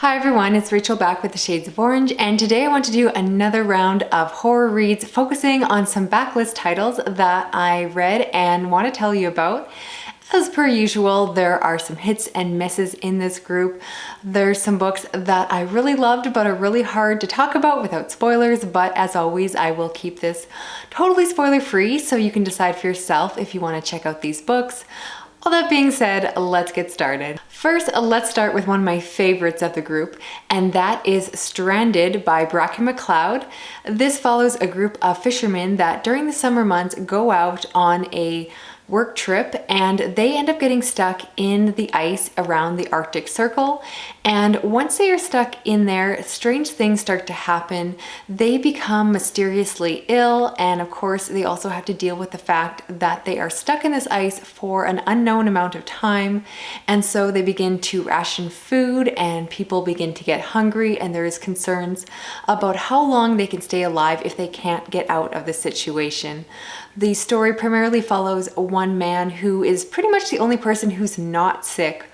Hi everyone, it's Rachel back with the Shades of Orange, and today I want to do another round of horror reads focusing on some backlist titles that I read and want to tell you about. As per usual, there are some hits and misses in this group. There's some books that I really loved but are really hard to talk about without spoilers, but as always, I will keep this totally spoiler free so you can decide for yourself if you want to check out these books. All that being said, let's get started. First, let's start with one of my favorites of the group, and that is Stranded by Bracken MacLeod. This follows a group of fishermen that during the summer months go out on a work trip and they end up getting stuck in the ice around the Arctic Circle. And once they are stuck in there, strange things start to happen. They become mysteriously ill, and of course they also have to deal with the fact that they are stuck in this ice for an unknown amount of time. And so they begin to ration food and people begin to get hungry, and there is concerns about how long they can stay alive if they can't get out of the situation. The story primarily follows one man who is pretty much the only person who's not sick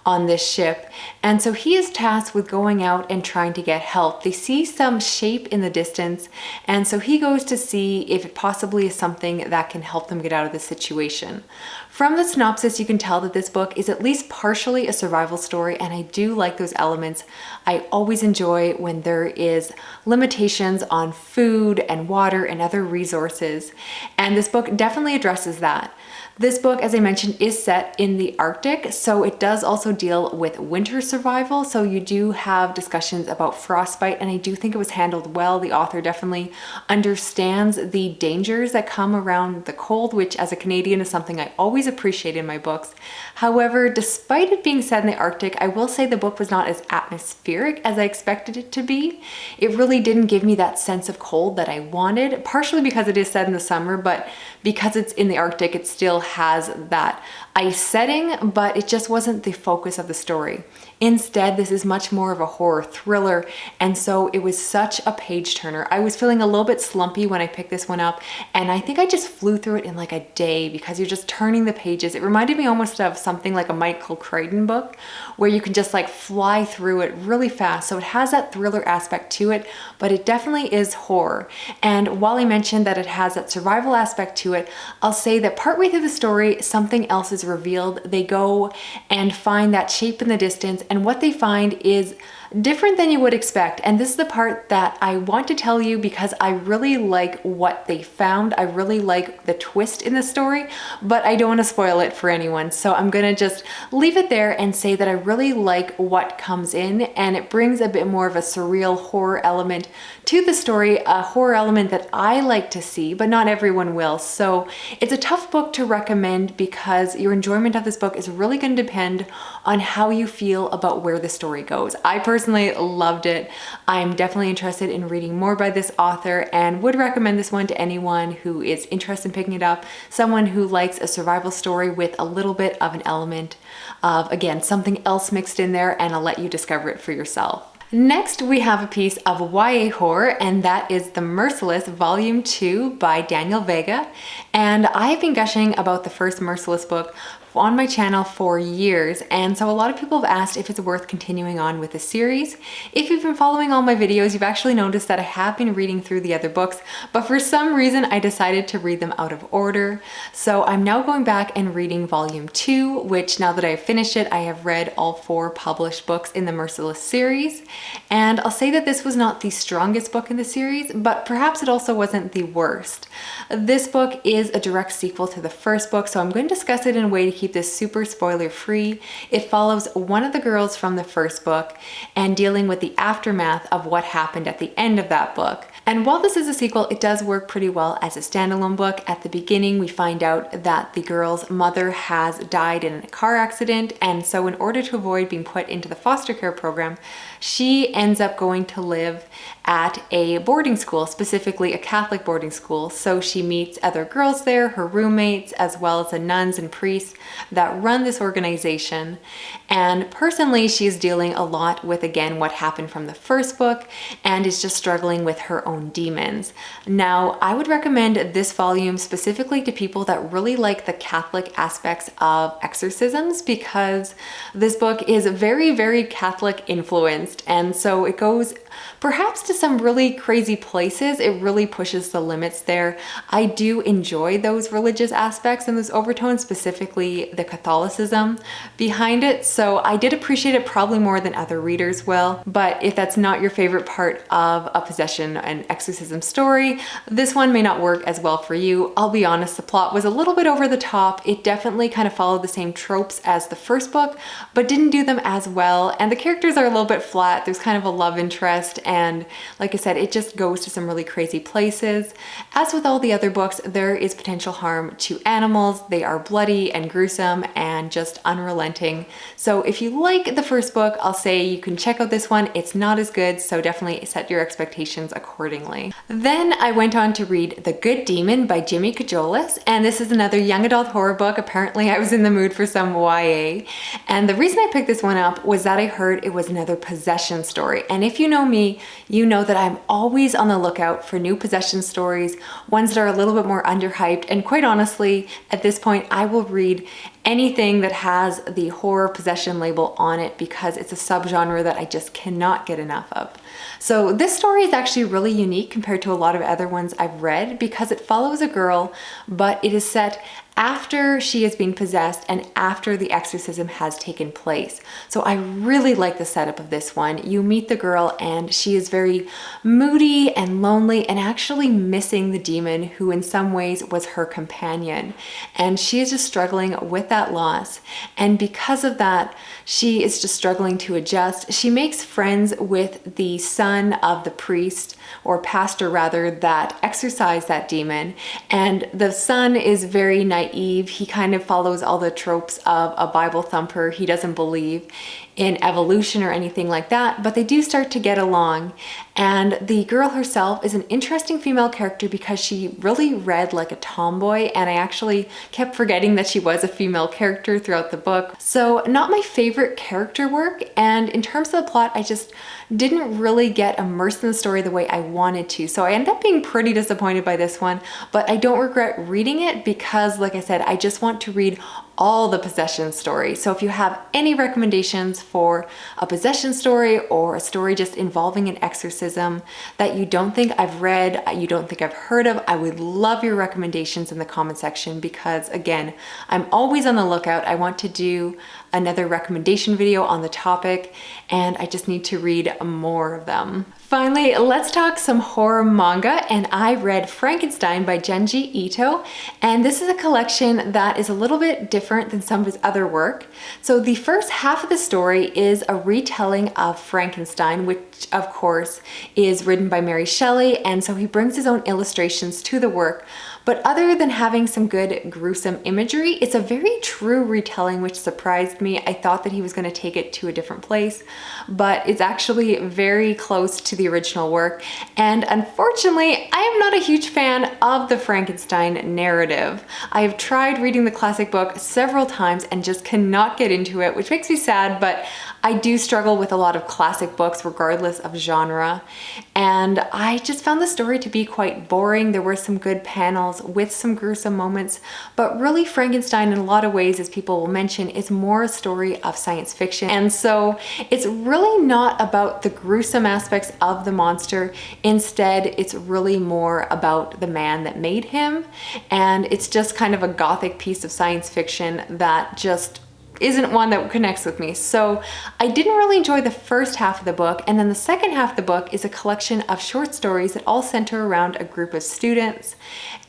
on this ship, and so he is tasked with going out and trying to get help. They see some shape in the distance, and so he goes to see if it possibly is something that can help them get out of the situation. From the synopsis, you can tell that this book is at least partially a survival story, and I do like those elements. I always enjoy when there is limitations on food and water and other resources, and this book definitely addresses that. This book, as I mentioned, is set in the Arctic, so it does also deal with winter survival. So you do have discussions about frostbite, and I do think it was handled well. The author definitely understands the dangers that come around the cold, which as a Canadian is something I always appreciate in my books. However, despite it being set in the Arctic, I will say the book was not as atmospheric as I expected it to be. It really didn't give me that sense of cold that I wanted, partially because it is set in the summer, but because it's in the Arctic, it still has that ice setting, but it just wasn't the focus of the story. Instead, this is much more of a horror thriller, and so it was such a page turner. I was feeling a little bit slumpy when I picked this one up, and I think I just flew through it in like a day because you're just turning the pages. It reminded me almost of something like a Michael Crichton book where you can just like fly through it really fast. So it has that thriller aspect to it, but it definitely is horror. And while I mentioned that it has that survival aspect to it, I'll say that partway through the story, something else is revealed. They go and find that shape in the distance, and what they find is different than you would expect. And this is the part that I want to tell you because I really like what they found. I really like the twist in the story, but I don't want to spoil it for anyone. So I'm going to just leave it there and say that I really like what comes in, and it brings a bit more of a surreal horror element to the story, a horror element that I like to see, but not everyone will. So it's a tough book to recommend because your enjoyment of this book is really going to depend on how you feel about where the story goes. I personally loved it. I'm definitely interested in reading more by this author and would recommend this one to anyone who is interested in picking it up, someone who likes a survival story with a little bit of an element of, again, something else mixed in there, and I'll let you discover it for yourself. Next, we have a piece of YA horror, and that is The Merciless Volume 2 by Danielle Vega. And I've been gushing about the first Merciless book on my channel for years, and so a lot of people have asked if it's worth continuing on with the series. If you've been following all my videos, you've actually noticed that I have been reading through the other books, but for some reason I decided to read them out of order. So I'm now going back and reading Volume 2, which now that I've finished it, I have read all 4 published books in the Merciless series. And I'll say that this was not the strongest book in the series, but perhaps it also wasn't the worst. This book is a direct sequel to the first book, so I'm going to discuss it in a way to keep this super spoiler free. It follows one of the girls from the first book and dealing with the aftermath of what happened at the end of that book. And while this is a sequel, it does work pretty well as a standalone book. At the beginning, we find out that the girl's mother has died in a car accident, and so in order to avoid being put into the foster care program, she ends up going to live at a boarding school, specifically a Catholic boarding school. So she meets other girls there, her roommates, as well as the nuns and priests that run this organization. And personally, she's dealing a lot with, again, what happened from the first book and is just struggling with her own demons. Now, I would recommend this volume specifically to people that really like the Catholic aspects of exorcisms, because this book is very, very Catholic influenced. And so it goes perhaps to some really crazy places. It really pushes the limits there. I do enjoy those religious aspects and those overtones, specifically the Catholicism behind it. So I did appreciate it probably more than other readers will. But if that's not your favorite part of a possession and exorcism story, this one may not work as well for you. I'll be honest, the plot was a little bit over the top. It definitely kind of followed the same tropes as the first book, but didn't do them as well. And the characters are a little bit flat. There's kind of a love interest, and like I said, it just goes to some really crazy places. As with all the other books, there is potential harm to animals. They are bloody and gruesome and just unrelenting. So if you like the first book, I'll say you can check out this one. It's not as good, so definitely set your expectations accordingly. Then I went on to read The Good Demon by Jimmy Cajoleas, and this is another young adult horror book. Apparently I was in the mood for some YA, and the reason I picked this one up was that I heard it was another possession story. And if you know me, you know that I'm always on the lookout for new possession stories, ones that are a little bit more underhyped, and quite honestly, at this point, I will read anything that has the horror possession label on it because it's a subgenre that I just cannot get enough of. So this story is actually really unique compared to a lot of other ones I've read because it follows a girl, but it is set after she has been possessed and after the exorcism has taken place. So I really like the setup of this one. You meet the girl and she is very moody and lonely and actually missing the demon who in some ways was her companion. And she is just struggling with that loss. And because of that, she is just struggling to adjust. She makes friends with the son of the priest, or pastor rather, that exorcised that demon. And the son is very naive. He kind of follows all the tropes of a Bible thumper. He doesn't believe in evolution or anything like that, but they do start to get along. And the girl herself is an interesting female character because she really read like a tomboy, and I actually kept forgetting that she was a female character throughout the book. So not my favorite character work, and in terms of the plot, I just didn't really get immersed in the story the way I wanted to. So I ended up being pretty disappointed by this one, but I don't regret reading it because, like I said, I just want to read all the possession stories. So if you have any recommendations for a possession story or a story just involving an exorcism that you don't think I've read, you don't think I've heard of, I would love your recommendations in the comment section because, again, I'm always on the lookout. I want to do another recommendation video on the topic, and I just need to read more of them. Finally, let's talk some horror manga, and I read Frankenstein by Junji Ito, and this is a collection that is a little bit different than some of his other work. So the first half of the story is a retelling of Frankenstein, which of course is written by Mary Shelley, and so he brings his own illustrations to the work. But other than having some good gruesome imagery, it's a very true retelling, which surprised me. I thought that he was going to take it to a different place, but it's actually very close to the original work. And unfortunately, I am not a huge fan of the Frankenstein narrative. I have tried reading the classic book several times and just cannot get into it, which makes me sad, but I do struggle with a lot of classic books regardless of genre. And I just found the story to be quite boring. There were some good panels with some gruesome moments, but really Frankenstein in a lot of ways, as people will mention, is more a story of science fiction. And so it's really not about the gruesome aspects of the monster. Instead, it's really more about the man that made him. And it's just kind of a gothic piece of science fiction that just isn't one that connects with me. So I didn't really enjoy the first half of the book, and then the second half of the book is a collection of short stories that all center around a group of students.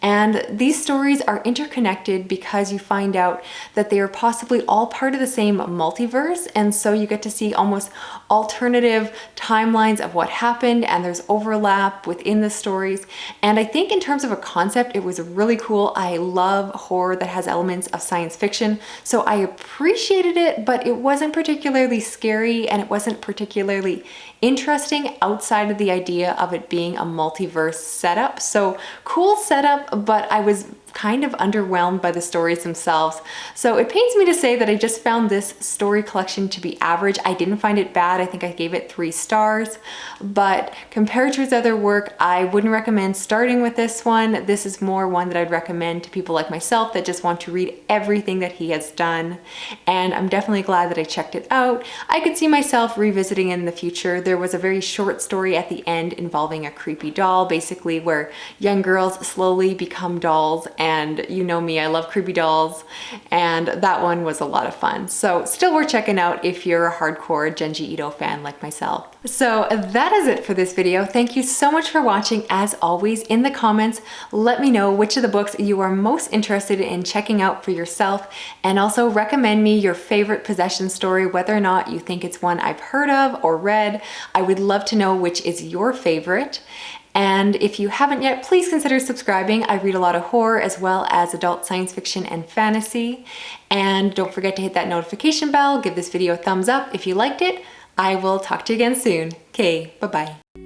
And these stories are interconnected because you find out that they are possibly all part of the same multiverse, and so you get to see almost alternative timelines of what happened, and there's overlap within the stories. And I think in terms of a concept, it was really cool. I love horror that has elements of science fiction, so I appreciated it, but it wasn't particularly scary and it wasn't particularly interesting outside of the idea of it being a multiverse setup. So cool setup, but I was kind of underwhelmed by the stories themselves. So it pains me to say that I just found this story collection to be average. I didn't find it bad. I think I gave it 3 stars, but compared to his other work, I wouldn't recommend starting with this one. This is more one that I'd recommend to people like myself that just want to read everything that he has done. And I'm definitely glad that I checked it out. I could see myself revisiting it in the future. There was a very short story at the end involving a creepy doll, basically where young girls slowly become dolls, and you know me, I love creepy dolls, and that one was a lot of fun. So still worth checking out if you're a hardcore Junji Ito fan like myself. So that is it for this video. Thank you so much for watching. As always, in the comments, let me know which of the books you are most interested in checking out for yourself, and also recommend me your favorite possession story, whether or not you think it's one I've heard of or read. I would love to know which is your favorite. And if you haven't yet, please consider subscribing. I read a lot of horror as well as adult science fiction and fantasy. And don't forget to hit that notification bell. Give this video a thumbs up if you liked it. I will talk to you again soon. Okay, bye-bye.